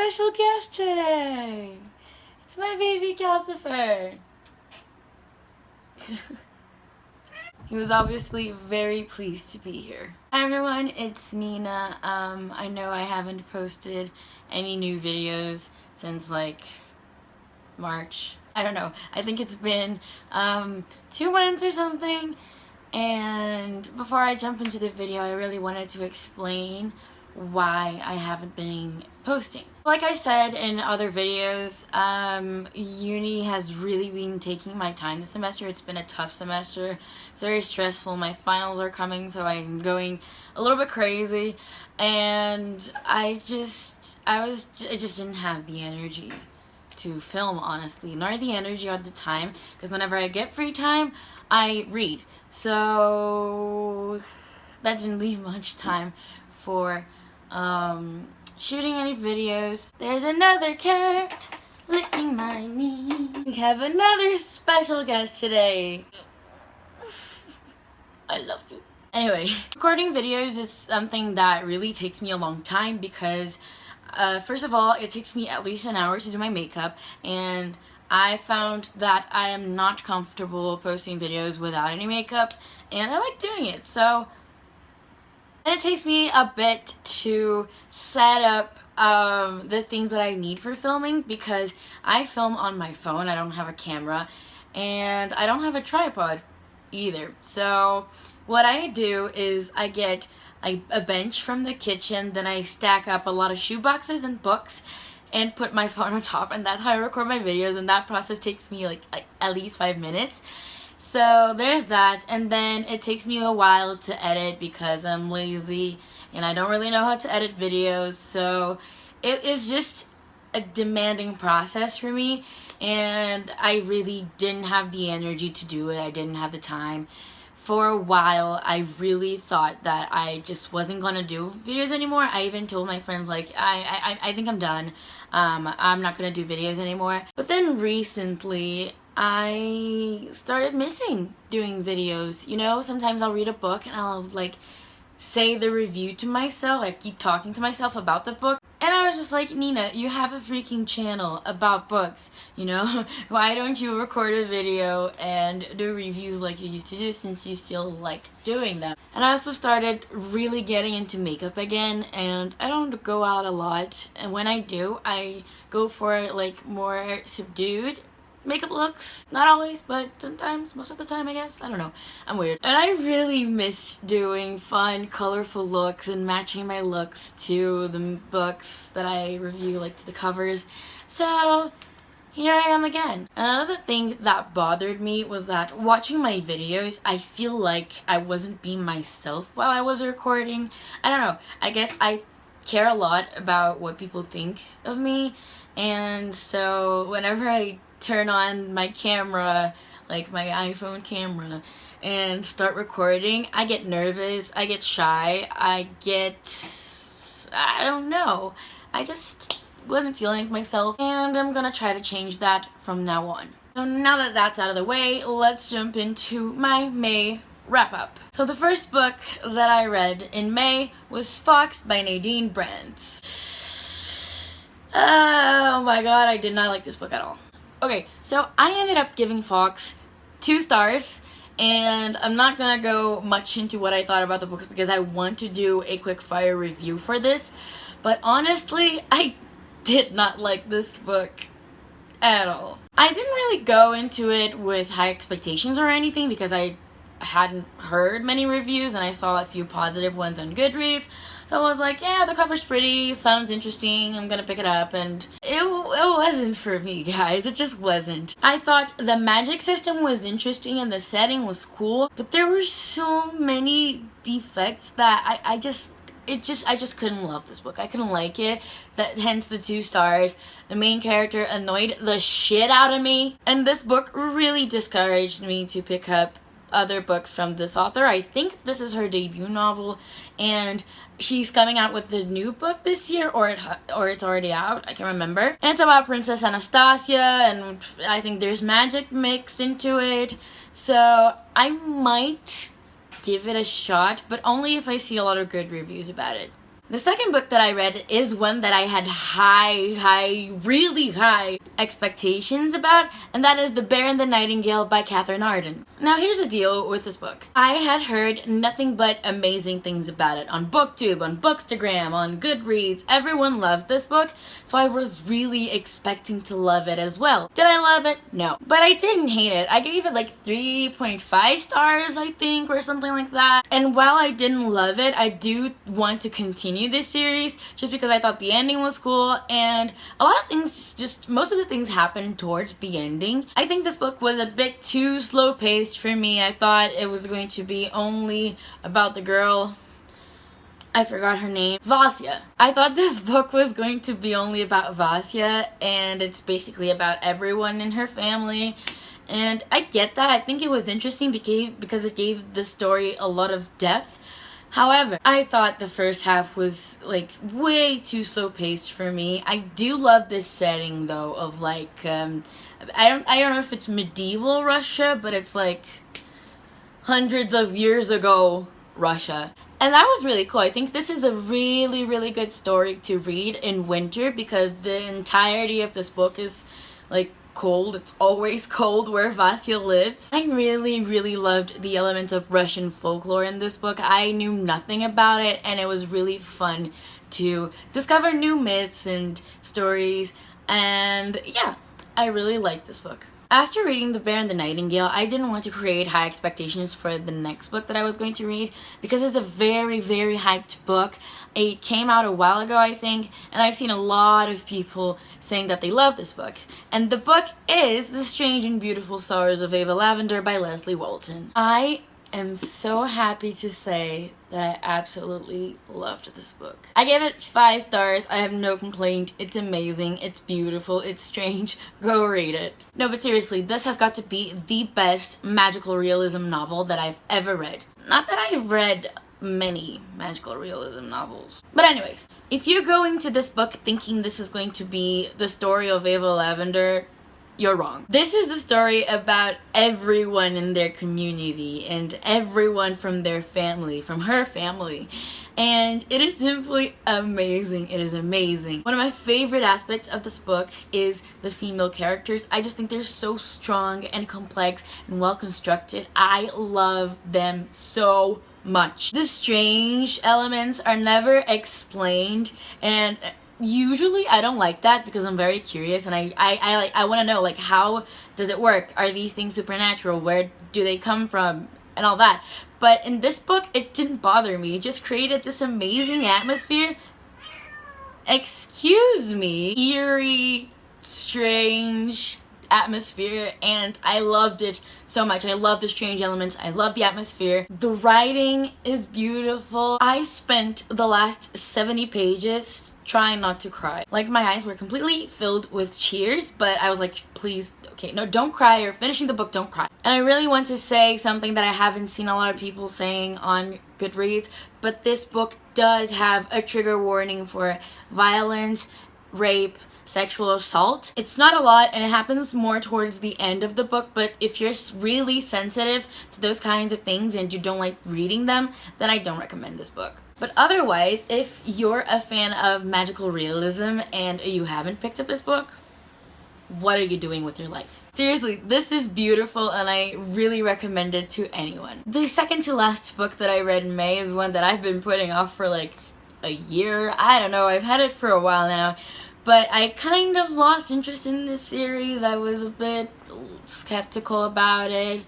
special guest today. It's my baby Calcifer. He was obviously very pleased to be here. Hi everyone, it's Nina. I know I haven't posted any new videos since like March. I don't know. I think it's been 2 months or something. And before I jump into the video, I really wanted to explain why I haven't been posting. Like I said in other videos, uni has really been taking my time this semester. It's been a tough semester. It's very stressful. My finals are coming, so I'm going a little bit crazy, and I just didn't have the energy to film, honestly, nor the energy at the time, because whenever I get free time, I read. So that didn't leave much time for shooting any videos. There's another cat licking my knee. We have another special guest today. I love you. Anyway, recording videos is something that really takes me a long time because first of all, it takes me at least an hour to do my makeup, and I found that I am not comfortable posting videos without any makeup, and I like doing it. So it takes me a bit to set up the things that I need for filming, because I film on my phone. I don't have a camera, and I don't have a tripod either. So what I do is I get a bench from the kitchen, then I stack up a lot of shoe boxes and books and put my phone on top, and that's how I record my videos, and that process takes me like at least 5 minutes. So there's that, and then it takes me a while to edit because I'm lazy and I don't really know how to edit videos, so it is just a demanding process for me, and I really didn't have the energy to do it. I didn't have the time. For a while, I really thought that I just wasn't gonna do videos anymore. I even told my friends, like, I think I'm done. I'm not gonna do videos anymore. But then recently, I started missing doing videos. You know, sometimes I'll read a book and I'll like say the review to myself. I keep talking to myself about the book. And I was just like, Nina, you have a freaking channel about books, you know? Why don't you record a video and do reviews like you used to do, since you still like doing them? And I also started really getting into makeup again, and I don't go out a lot. And when I do, I go for like more subdued makeup looks. Not always, but sometimes, most of the time, I guess. I don't know. I'm weird. And I really miss doing fun, colorful looks and matching my looks to the books that I review, like to the covers. So here I am again. Another thing that bothered me was that watching my videos, I feel like I wasn't being myself while I was recording. I don't know. I guess I care a lot about what people think of me, and so whenever I turn on my camera, like my iPhone camera, and start recording, I get nervous, I get shy, I don't know, I just wasn't feeling like myself, and I'm gonna try to change that from now on. So now that that's out of the way, let's jump into my May wrap-up. So the first book that I read in May was Fox by Nadine Brandt. Oh my god, I did not like this book at all. Okay, so I ended up giving Fox 2 stars, and I'm not gonna go much into what I thought about the book because I want to do a quick fire review for this, but honestly, I did not like this book at all. I didn't really go into it with high expectations or anything because I hadn't heard many reviews, and I saw a few positive ones on Goodreads. So I was like, yeah, the cover's pretty, sounds interesting, I'm gonna pick it up, and it wasn't for me, guys. It just wasn't. I thought the magic system was interesting and the setting was cool, but there were so many defects that I just couldn't love this book. I couldn't like it. Hence the 2 stars. The main character annoyed the shit out of me, and this book really discouraged me to pick up other books from this author. I think this is her debut novel, and she's coming out with the new book this year, or it's already out. I can't remember. And it's about Princess Anastasia, and I think there's magic mixed into it. So I might give it a shot, but only if I see a lot of good reviews about it. The second book that I read is one that I had really high expectations about, and that is The Baron the Nightingale by Catherine Arden. Now here's the deal with this book. I had heard nothing but amazing things about it on BookTube, on Bookstagram, on Goodreads. Everyone loves this book, so I was really expecting to love it as well. Did I love it? No. But I didn't hate it. I gave it like 3.5 stars, I think, or something like that. And while I didn't love it, I do want to continue this series just because I thought the ending was cool, and a lot of things, just most of the things happened towards the ending. I think this book was a bit too slow paced for me. I thought it was going to be only about the girl, I forgot her name, Vasya. I thought this book was going to be only about Vasya, and it's basically about everyone in her family. And I get that. I think it was interesting because it gave the story a lot of depth. However, I thought the first half was like way too slow paced for me. I do love this setting though of like I don't know if it's medieval Russia, but it's like hundreds of years ago Russia. And that was really cool. I think this is a really good story to read in winter because the entirety of this book is like cold. It's always cold where Vasya lives. I really loved the element of Russian folklore in this book. I knew nothing about it, and it was really fun to discover new myths and stories, and yeah, I really liked this book. After reading The Baron the Nightingale, I didn't want to create high expectations for the next book that I was going to read because it's a very hyped book. It came out a while ago, I think, and I've seen a lot of people saying that they love this book. And the book is The Strange and Beautiful Sorrows of Ava Lavender by Leslie Walton. I am so happy to say that I absolutely loved this book. I gave it 5 stars. I have no complaint. It's amazing. It's beautiful. It's strange. Go read it. No, but seriously, this has got to be the best magical realism novel that I've ever read. Not that I've read many magical realism novels. But anyways, if you go into this book thinking this is going to be the story of Ava Lavender, you're wrong. This is the story about everyone in their community and everyone from their family, from her family. And it is simply amazing. It is amazing. One of my favorite aspects of this book is the female characters. I just think they're so strong and complex and well constructed. I love them so much. The strange elements are never explained, and usually I don't like that because I'm very curious and I want to know, like, how does it work? Are these things supernatural? Where do they come from? And all that. But in this book, it didn't bother me. It just created this amazing atmosphere. Excuse me. Eerie, strange atmosphere, and I loved it so much. I love the strange elements. I love the atmosphere. The writing is beautiful. I spent the last 70 pages trying not to cry. Like, my eyes were completely filled with tears, but I was like, please, okay, no, don't cry. You're finishing the book, don't cry. And I really want to say something that I haven't seen a lot of people saying on Goodreads, but this book does have a trigger warning for violence, rape, sexual assault. It's not a lot, and it happens more towards the end of the book, but if you're really sensitive to those kinds of things and you don't like reading them, then I don't recommend this book. But otherwise, if you're a fan of magical realism and you haven't picked up this book, what are you doing with your life? Seriously, this is beautiful and I really recommend it to anyone. The second to last book that I read in May is one that I've been putting off for like a year. I don't know, I've had it for a while now. But I kind of lost interest in this series. I was a bit skeptical about it.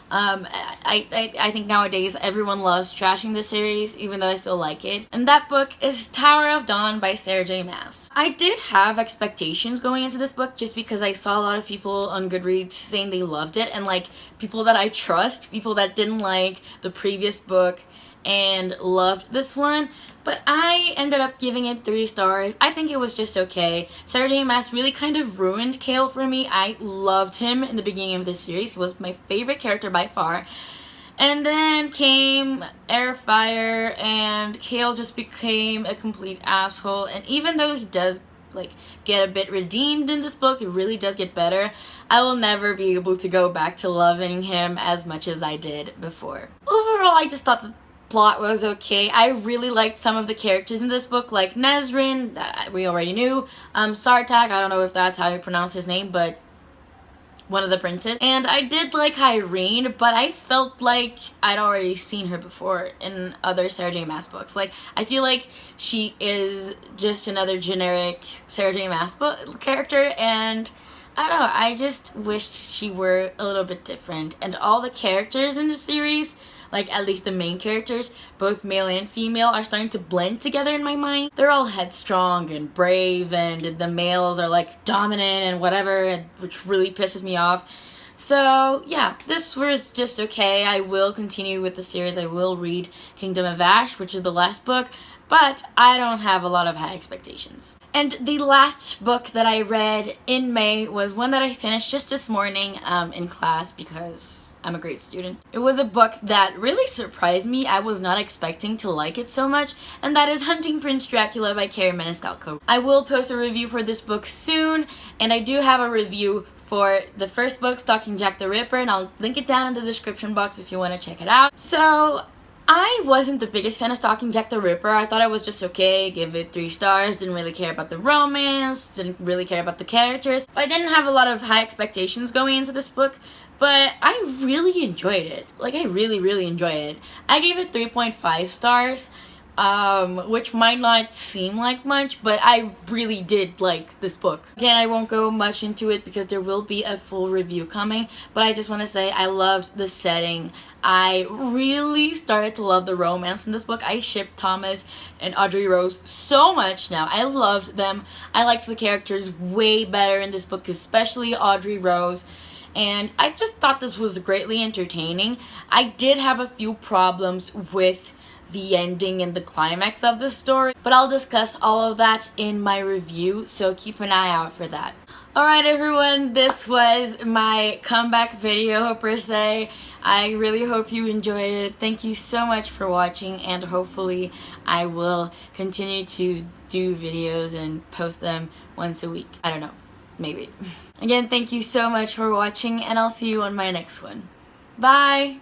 I think nowadays everyone loves trashing this series, even though I still like it. And that book is Tower of Dawn by Sarah J. Maas. I did have expectations going into this book just because I saw a lot of people on Goodreads saying they loved it, and like people that I trust, people that didn't like the previous book and loved this one. But I ended up giving it 3 stars. I think it was just okay. Sarah J. Maas really kind of ruined Cale for me. I loved him in the beginning of this series. He was my favorite character by far. And then came Airfire, and Cale just became a complete asshole. And even though he does like get a bit redeemed in this book, it really does get better, I will never be able to go back to loving him as much as I did before. Overall, I just thought that plot was okay. I really liked some of the characters in this book, like Nesrin, that we already knew, Sartak, I don't know if that's how you pronounce his name, but one of the princes. And I did like Irene, but I felt like I'd already seen her before in other Sarah J Maas books. Like, I feel like she is just another generic Sarah J Maas book character, and I don't know, I just wished she were a little bit different. And all the characters in the series, like at least the main characters, both male and female, are starting to blend together in my mind. They're all headstrong and brave, and the males are like dominant and whatever, which really pisses me off. So yeah, this was just okay. I will continue with the series. I will read Kingdom of Ash, which is the last book, but I don't have a lot of high expectations. And the last book that I read in May was one that I finished just this morning in class because I'm a great student. It was a book that really surprised me. I was not expecting to like it so much, and that is Hunting Prince Dracula by Carrie Maniscalco. I will post a review for this book soon, and I do have a review for the first book, Stalking Jack the Ripper, and I'll link it down in the description box if you want to check it out. So I wasn't the biggest fan of Stalking Jack the Ripper. I thought it was just okay, gave it 3 stars, didn't really care about the romance, didn't really care about the characters. I didn't have a lot of high expectations going into this book, but I really enjoyed it. Like, I really enjoyed it. I gave it 3.5 stars, which might not seem like much, but I really did like this book. Again, I won't go much into it because there will be a full review coming, but I just want to say I loved the setting. I really started to love the romance in this book. I shipped Thomas and Audrey Rose so much now. I loved them. I liked the characters way better in this book, especially Audrey Rose. And I just thought this was greatly entertaining. I did have a few problems with the ending and the climax of the story, but I'll discuss all of that in my review, so keep an eye out for that. Alright everyone, this was my comeback video per se. I really hope you enjoyed it. Thank you so much for watching, and hopefully I will continue to do videos and post them once a week. I don't know. Maybe. Again, thank you so much for watching, and I'll see you on my next one. Bye!